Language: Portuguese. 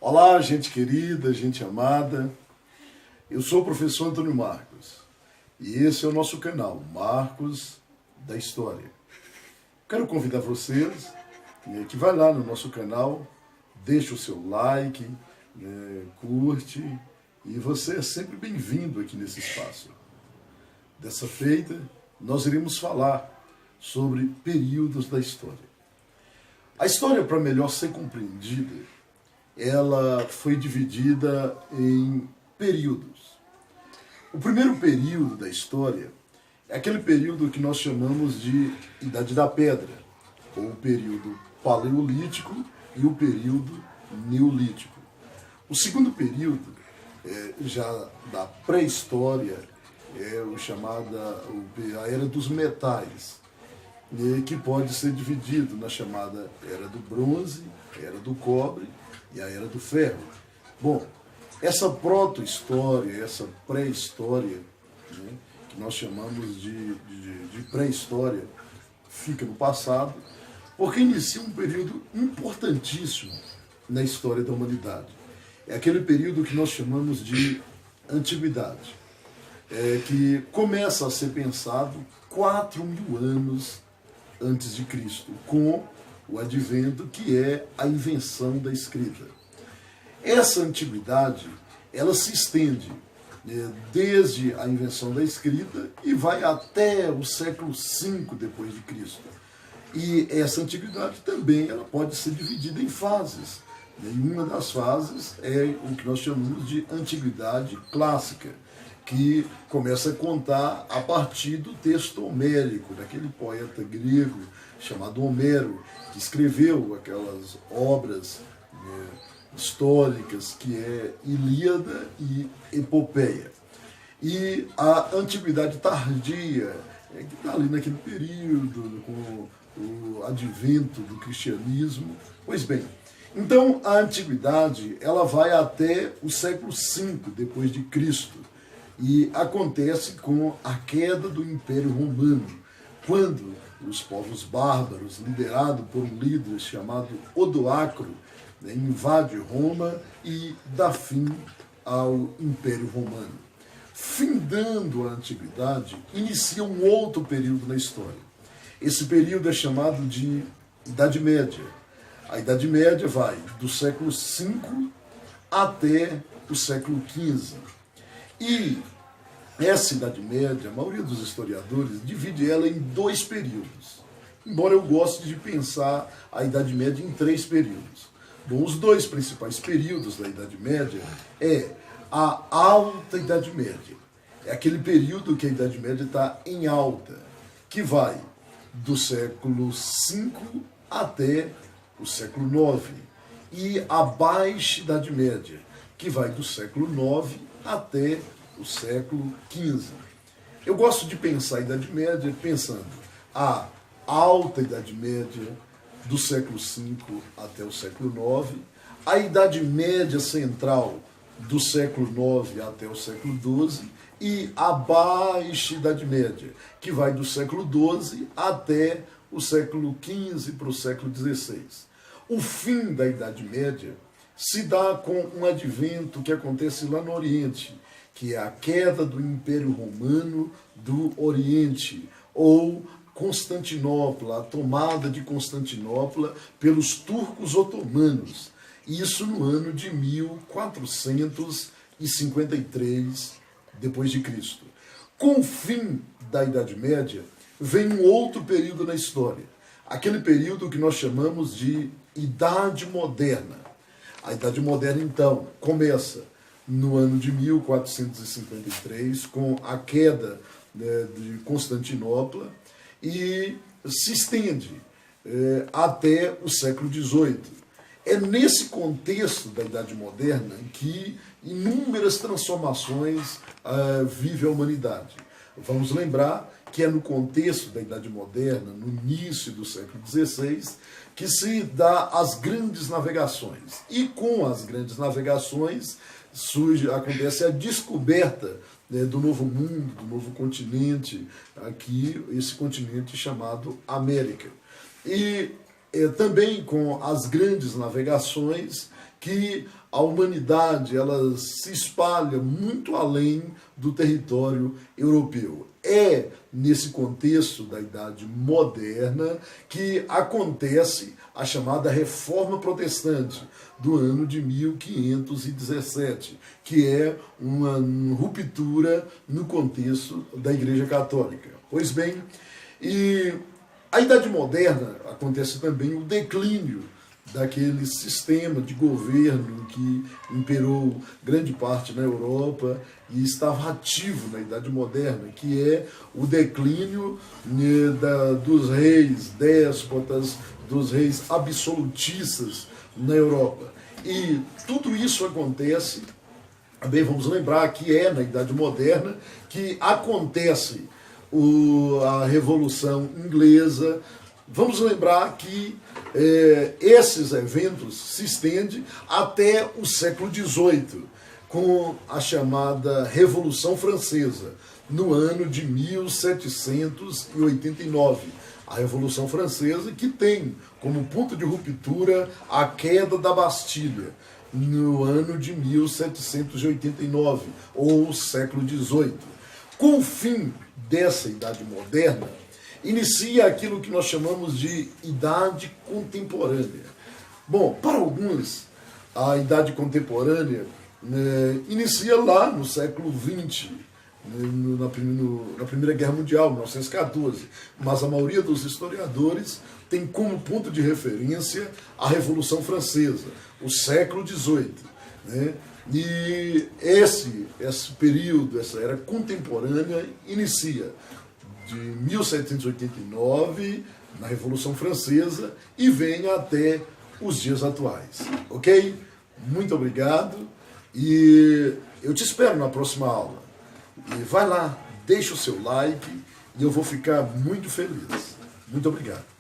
Olá, gente querida, gente amada. Eu sou o professor Antônio Marcos e esse é o nosso canal, Marcos da História. Quero convidar vocês que vai lá no nosso canal, deixa o seu like, curte, e você é sempre bem-vindo aqui nesse espaço. Dessa feita, nós iremos falar sobre períodos da história. A história, para melhor ser compreendida, ela foi dividida em períodos. O primeiro período da história é aquele período que nós chamamos de Idade da Pedra, ou o período paleolítico e o período neolítico. O segundo período, já da pré-história, é o chamado a Era dos Metais, que pode ser dividido na chamada Era do Bronze, Era do Cobre e a Era do Ferro. Bom, essa proto-história, essa pré-história, que nós chamamos de pré-história, fica no passado, porque inicia um período importantíssimo na história da humanidade. É aquele período que nós chamamos de Antiguidade, que começa a ser pensado 4.000 anos antes de Cristo, com o advento, que é a invenção da escrita. Essa antiguidade, ela se estende desde a invenção da escrita e vai até o século V depois de Cristo. E essa antiguidade também ela pode ser dividida em fases. E uma das fases é o que nós chamamos de antiguidade clássica, que começa a contar a partir do texto homérico, daquele poeta grego chamado Homero, que escreveu aquelas obras históricas que é Ilíada e Epopeia. E a Antiguidade Tardia, que está ali naquele período, com o advento do cristianismo. Pois bem, então a Antiguidade ela vai até o século V depois de Cristo, e acontece com a queda do Império Romano, quando os povos bárbaros, liderados por um líder chamado Odoacro, invade Roma e dá fim ao Império Romano. Findando a Antiguidade, inicia um outro período na história. Esse período é chamado de Idade Média. A Idade Média vai do século V até o século XV. E essa Idade Média, a maioria dos historiadores divide ela em dois períodos, embora eu goste de pensar a Idade Média em três períodos. Bom, os dois principais períodos da Idade Média é a Alta Idade Média. É aquele período que a Idade Média está em alta, que vai do século V até o século IX. E a Baixa Idade Média, que vai do século IX até o século XV. Eu gosto de pensar a Idade Média pensando a Alta Idade Média, do século V até o século IX, a Idade Média Central, do século IX até o século XII, e a Baixa Idade Média, que vai do século XII até o século XV para o século XVI. O fim da Idade Média se dá com um advento que acontece lá no Oriente, que é a queda do Império Romano do Oriente, ou Constantinopla, a tomada de Constantinopla pelos turcos otomanos. Isso no ano de 1453 depois de Cristo. Com o fim da Idade Média, vem um outro período na história, aquele período que nós chamamos de Idade Moderna. A Idade Moderna, então, começa no ano de 1453, com a queda de Constantinopla, e se estende até o século XVIII. É nesse contexto da Idade Moderna que inúmeras transformações vive a humanidade. Vamos lembrar que é no contexto da Idade Moderna, no início do século XVI, que se dá as grandes navegações. E com as grandes navegações acontece a descoberta do novo mundo, do novo continente, aqui esse continente chamado América. E também com as grandes navegações que a humanidade ela se espalha muito além do território europeu. É nesse contexto da Idade Moderna que acontece a chamada Reforma Protestante do ano de 1517, que é uma ruptura no contexto da Igreja Católica. Pois bem, e a Idade Moderna acontece também o declínio daquele sistema de governo que imperou grande parte na Europa e estava ativo na Idade Moderna, que é o declínio dos reis déspotas, dos reis absolutistas na Europa. E tudo isso acontece, também vamos lembrar que é na Idade Moderna que acontece a Revolução Inglesa. Vamos lembrar que esses eventos se estendem até o século XVIII, com a chamada Revolução Francesa, no ano de 1789. A Revolução Francesa que tem como ponto de ruptura a queda da Bastilha, no ano de 1789, ou século XVIII. Com o fim dessa Idade Moderna, inicia aquilo que nós chamamos de Idade Contemporânea. Bom, para alguns, a Idade Contemporânea inicia lá no século XX, na Primeira Guerra Mundial, 1914, mas a maioria dos historiadores tem como ponto de referência a Revolução Francesa, o século XVIII. Né? E esse período, essa era contemporânea, inicia de 1789, na Revolução Francesa, e vem até os dias atuais. Ok? Muito obrigado e eu te espero na próxima aula. E vai lá, deixa o seu like e eu vou ficar muito feliz. Muito obrigado.